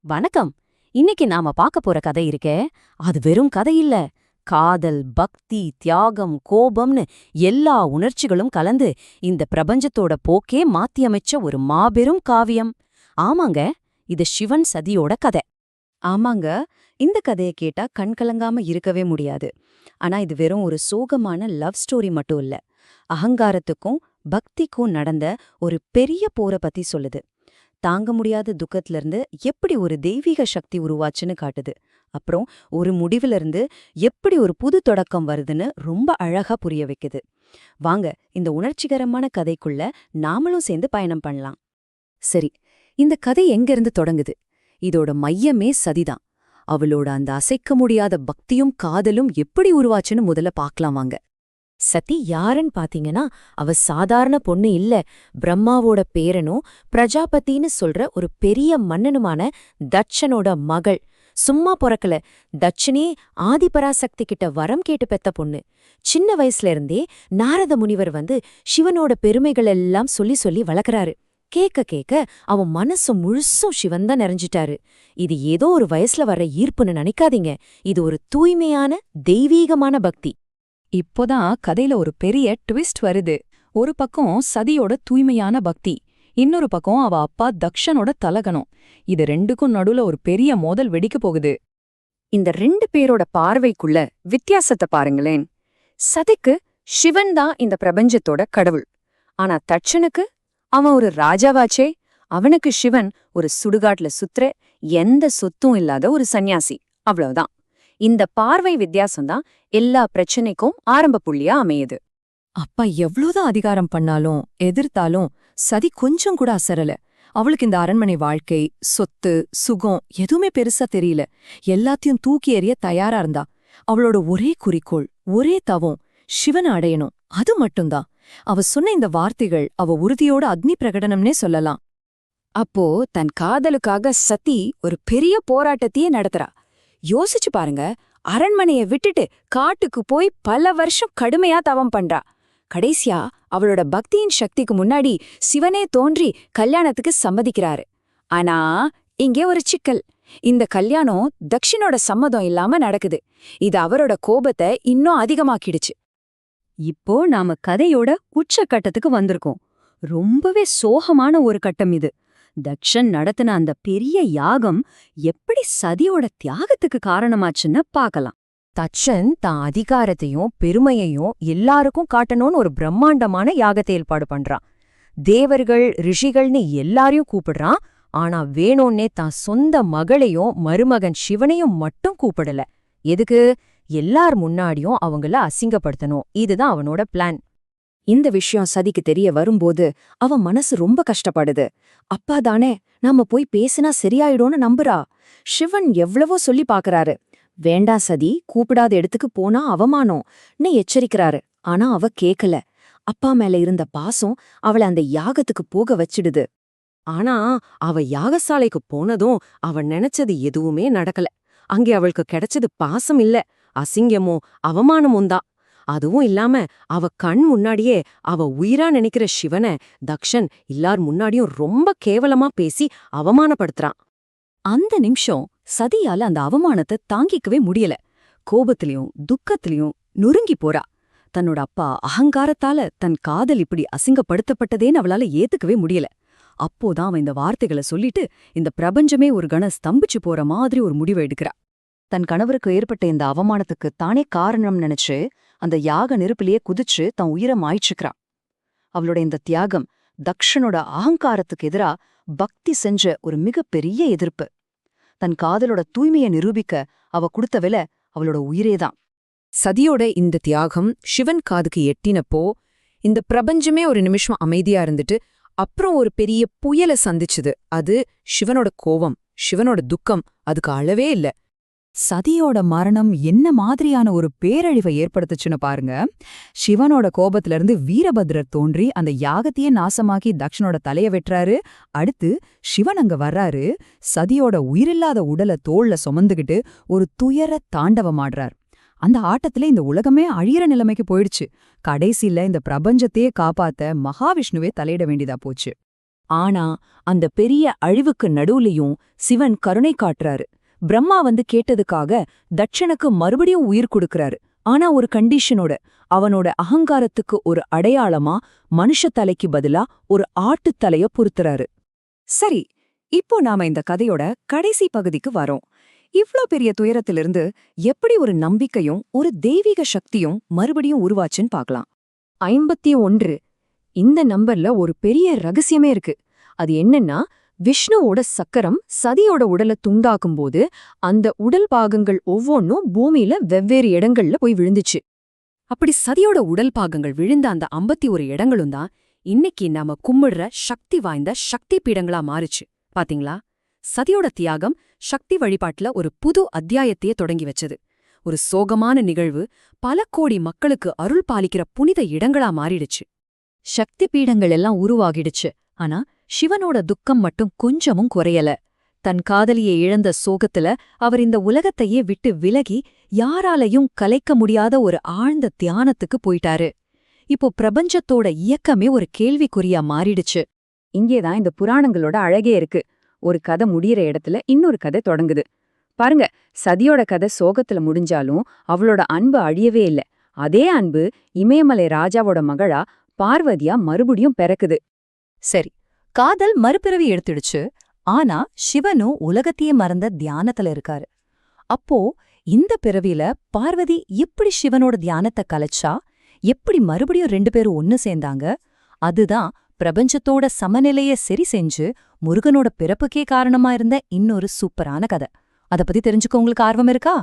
வணக்கம். இன்னைக்கு நாம பார்க்க போற கதை இருக்கே, அது வெறும் கதை இல்ல. காதல், பக்தி, தியாகம், கோபம்னு எல்லா உணர்ச்சிகளும் கலந்து இந்த பிரபஞ்சத்தோட போக்கே மாத்தியமைச்ச ஒரு மாபெரும் காவியம். ஆமாங்க, இது சிவன் சதியோட கதை. ஆமாங்க, இந்த கதைய கேட்டா கண்கலங்காம இருக்கவே முடியாது. ஆனா இது வெறும் ஒரு சோகமான லவ் ஸ்டோரி மட்டும் இல்ல. அகங்காரத்துக்கும் பக்திக்கும் நடந்த ஒரு பெரிய போர பத்தி சொல்லுது. தாங்க முடியாத துக்கத்துல இருந்து எப்படி ஒரு தெய்வீக சக்தி உருவாச்சுன்னு காட்டுது. அப்புறம் ஒரு முடிவுல இருந்து எப்படி ஒரு புது தொடக்கம் வருதுன்னு ரொம்ப அழகா புரிய வைக்குது. வாங்க, இந்த உணர்ச்சிகரமான கதைக்குள்ள நாமளும் சேர்ந்து பயணம் பண்ணலாம். சரி, இந்த கதை எங்கிருந்து தொடங்குது? இதோட மையமே சதிதான். அவளோட அந்த அசைக்க முடியாத பக்தியும் காதலும் எப்படி உருவாச்சுன்னு முதல்ல பார்க்கலாம் வாங்க. சதி யாருன்னு பாத்தீங்கன்னா, அவ சாதாரண பொண்ணு இல்ல. பிரம்மாவோட பேரனும் பிரஜாபதின்னு சொல்ற ஒரு பெரிய மன்னனுமான தட்சனோட மகள். சும்மா பொறக்கல. தட்சனே ஆதிபராசக்தி கிட்ட வரம் கேட்டு பெத்த பொண்ணு. சின்ன வயசுல இருந்தே நாரத முனிவர் வந்து சிவனோட பெருமைகள் எல்லாம் சொல்லி சொல்லி வளர்க்கறாரு. கேட்க கேட்க அவன் மனசு முழுசும் சிவன்தான் நிறைஞ்சிட்டாரு. இது ஏதோ ஒரு வயசுல வர்ற ஈர்ப்புன்னு நினைக்காதீங்க. இது ஒரு தூய்மையான தெய்வீகமான பக்தி. இப்போதான் கதையில ஒரு பெரிய ட்விஸ்ட் வருது. ஒரு பக்கம் சதியோட தூய்மையான பக்தி, இன்னொரு பக்கம் அவ அப்பா தக்ஷனோட தலகணம். இது ரெண்டுக்கும் நடுவுல ஒரு பெரிய மோதல் வெடிக்க போகுது. இந்த ரெண்டு பேரோட பார்வைக்குள்ள வித்தியாசத்தை பாருங்களேன். சதிக்கு சிவன் தான் இந்த பிரபஞ்சத்தோட கடவுள். ஆனா தட்சனுக்கு அவன் ஒரு ராஜாவாச்சே. அவனுக்கு சிவன் ஒரு சுடுகாட்டுல சுத்துற எந்த சொத்தும் இல்லாத ஒரு சந்நியாசி. அவ்வளவுதான். இந்த பார்வை வித்தியாசம்தான் எல்லா பிரச்சனைக்கும் ஆரம்ப புள்ளியா அமையுது. அப்பா எவ்வளவுதான் அதிகாரம் பண்ணாலும் எதிர்த்தாலும் சதி கொஞ்சம் கூட அசரல. அவளுக்கு இந்த அரண்மனை வாழ்க்கை, சொத்து, சுகம் எதுவுமே பெருசா தெரியல. எல்லாத்தையும் தூக்கி எறிய தயாரா இருந்தா. அவளோட ஒரே குறிக்கோள், ஒரே தவம், சிவனை அடையணும். அது மட்டும்தான். அவ சொன்ன இந்த வார்த்தைகள் அவ உறுதியோட அக்னி பிரகடனம்னே சொல்லலாம். அப்போ தன் காதலுக்காக சதி ஒரு பெரிய போராட்டத்தையே நடத்துறா. யோசிச்சு பாருங்க, அரண்மனைய விட்டுட்டு காட்டுக்கு போய் பல வருஷம் கடுமையா தவம் பண்றா. கடைசியா அவளோட பக்தியின் சக்திக்கு முன்னாடி சிவனே தோன்றி கல்யாணத்துக்கு சம்மதிக்கிறாரு. ஆனா இங்கே ஒரு சிக்கல். இந்த கல்யாணம் தக்ஷனோட சம்மதம் இல்லாம நடக்குது. இது அவரோட கோபத்தை இன்னும் அதிகமாக்கிடுச்சு. இப்போ நாம கதையோட உச்சக்கட்டத்துக்கு வந்திருக்கோம். ரொம்பவே சோகமான ஒரு கட்டம் இது. தக்ஷன் நடத்தின அந்த பெரிய யாகம் எப்படி சதியோட தியாகத்துக்கு காரணமாச்சுன்னு பார்க்கலாம். தட்சன் தான் அதிகாரத்தையும் பெருமையையும் எல்லாருக்கும் காட்டணும்னு ஒரு பிரம்மாண்டமான யாகத்தை ஏற்பாடு பண்றான். தேவர்கள், ரிஷிகள்னு எல்லாரையும் கூப்பிடுறான். ஆனா வேணும்னே தான் சொந்த மகளையும் மருமகன் சிவனையும் மட்டும் கூப்பிடல. எதுக்கு? எல்லார் முன்னாடியும் அவங்கள அசிங்கப்படுத்தணும். இதுதான் அவனோட பிளான். இந்த விஷயம் சதிக்கு தெரிய வரும்போது அவன் மனசு ரொம்ப கஷ்டப்படுது. அப்பா தானே, நாம போய் பேசினா சரியாயிடும்னு நம்புறா. சிவன் எவ்வளவோ சொல்லி பாக்குறாரு. வேண்டா சதி, கூப்பிடாத இடத்துக்கு போனா அவமானம்னு எச்சரிக்கிறாரு. ஆனா அவ கேக்கல. அப்பா மேல இருந்த பாசம் அவளை அந்த யாகத்துக்கு போக வச்சிடுது. ஆனா அவ யாகசாலைக்கு போனதும் அவன் நினைச்சது எதுவுமே நடக்கல. அங்கே அவளுக்கு கிடைச்சது பாசம் இல்ல, அசிங்கமோ அவமானமும் தான். அதுவும் இல்லாம அவ கண் முன்னாடியே அவ உயிரா நினைக்கிற சிவனை தக்ஷன் எல்லார் முன்னாடியும் ரொம்ப கேவலமா பேசி அவமானப்படுத்துறான். அந்த நிமிஷம் சதியால அந்த அவமானத்தை தாங்கிக்கவே முடியல. கோபத்திலையும் துக்கத்திலையும் நொறுங்கி போறா. தன்னோட அப்பா அகங்காரத்தால தன் காதல் இப்படி அசிங்கப்படுத்தப்பட்டதேன்னு அவளால ஏத்துக்கவே முடியல. அப்போதான் அவன் இந்த வார்த்தைகளை சொல்லிட்டு இந்த பிரபஞ்சமே ஒரு கண ஸ்தம்பிச்சு போற மாதிரி ஒரு முடிவை எடுக்கிறா. தன் கணவருக்கு ஏற்பட்ட இந்த அவமானத்துக்கு தானே காரணம் நினைச்சு அந்த யாக நெருப்பிலேயே குதிச்சு தன் உயிரை மாய்ச்சிக்கிறா. அவளோட இந்த தியாகம் தக்ஷனோட அகங்காரத்துக்கு எதிரா பக்தி செஞ்ச ஒரு மிகப்பெரிய எதிர்ப்பு. தன் காதலோட தூய்மையை நிரூபிக்க அவ கொடுத்த விலை அவளோட உயிரேதான். சதியோட இந்த தியாகம் சிவன் காதுக்கு எட்டினப்போ இந்த பிரபஞ்சமே ஒரு நிமிஷம் அமைதியா இருந்துட்டு அப்புறம் ஒரு பெரிய புயலை சந்திச்சுது. அது சிவனோட கோவம், சிவனோட துக்கம். அதுக்கு அளவே இல்ல. சதியோட மரணம் என்ன மாதிரியான ஒரு பேரழிவை ஏற்படுத்துச்சுன்னு பாருங்க. சிவனோட கோபத்திலிருந்து வீரபத்ரர் தோன்றி அந்த யாகத்தையே நாசமாக்கி தக்ஷனோட தலைய வெட்டுறாரு. அடுத்து சிவன் அங்க வர்றாரு. சதியோட உயிரில்லாத உடலை தோள்ல சுமந்துகிட்டு ஒரு துயர தாண்டவமாடுறார். அந்த ஆட்டத்துல இந்த உலகமே அழியிற நிலைமைக்கு போயிடுச்சு. கடைசியில இந்த பிரபஞ்சத்தையே காப்பாத்த மகாவிஷ்ணுவே தலையிட வேண்டியதா போச்சு. ஆனா அந்த பெரிய அழிவுக்கு நடுவுலயும் சிவன் கருணை காட்டுறாரு. பிரம்மா வந்து கேட்டதுக்காக தட்சனுக்கு மறுபடியும் உயிர் கொடுக்கறாரு. ஆனா ஒரு கண்டிஷனோட, அவனோட அகங்காரத்துக்கு ஒரு அடையாளமா மனுஷ தலைக்கு பதிலா ஒரு ஆட்டுத் தலைய பொருத்துறாரு. சரி, இப்போ நாம இந்த கதையோட கடைசி பகுதிக்கு வரோம். இவ்ளோ பெரிய துயரத்திலிருந்து எப்படி ஒரு நம்பிக்கையும் ஒரு தெய்வீக சக்தியும் மறுபடியும் உருவாச்சுன்னு பார்க்கலாம். 51. இந்த நம்பர்ல ஒரு பெரிய ரகசியமே இருக்கு. அது என்னன்னா, விஷ்ணுவோட சக்கரம் சதியோட உடலை துண்டாக்கும்போது அந்த உடல் பாகங்கள் ஒவ்வொன்னும் பூமியில வெவ்வேறு இடங்கள்ல போய் விழுந்துச்சு. அப்படி சதியோட உடல் பாகங்கள் விழுந்த அந்த 51 இடங்களும் தான் இன்னைக்கு நாம கும்பிடுற சக்தி வாய்ந்த சக்தி பீடங்களா மாறுச்சு. பாத்தீங்களா? சதியோட தியாகம் சக்தி வழிபாட்டுல ஒரு புது அத்தியாயத்தையே தொடங்கி வச்சது. ஒரு சோகமான நிகழ்வு பல கோடி மக்களுக்கு அருள் பாலிக்கிற புனித இடங்களா மாறிடுச்சு. சக்தி பீடங்கள் எல்லாம் உருவாகிடுச்சு. ஆனா சிவனோட துக்கம் மட்டும் கொஞ்சமும் குறையல. தன் காதலியை இழந்த சோகத்துல அவர் இந்த உலகத்தையே விட்டு விலகி யாராலையும் கலைக்க முடியாத ஒரு ஆழ்ந்த தியானத்துக்கு போயிட்டாரு. இப்போ பிரபஞ்சத்தோட இயக்கமே ஒரு கேள்விக்குறியா மாறிடுச்சு. இங்கேதான் இந்த புராணங்களோட அழகே இருக்கு. ஒரு கதை முடியிற இடத்துல இன்னொரு கதை தொடங்குது. பாருங்க, சதியோட கதை சோகத்துல முடிஞ்சாலும் அவளோட அன்பு அழியவே இல்ல. அதே அன்பு இமயமலை ராஜாவோட மகளா பார்வதியா மறுபடியும் பிறக்குது. சரி, காதல் மறுபிறவி எடுத்துடுச்சு. ஆனா சிவனும் உலகத்தையே மறந்த தியானத்துல இருக்காரு. அப்போ இந்த பிறவியில பார்வதி எப்படி சிவனோட தியானத்தை கலைச்சா? எப்படி மறுபடியும் 2 பேரும் ஒன்னு சேர்ந்தாங்க? அதுதான் பிரபஞ்சத்தோட சமநிலைய சரி செஞ்சு முருகனோட பிறப்புக்கே காரணமா இருந்த இன்னொரு சூப்பரான கதை. அத பத்தி தெரிஞ்சுக்க உங்களுக்கு ஆர்வம் இருக்கா?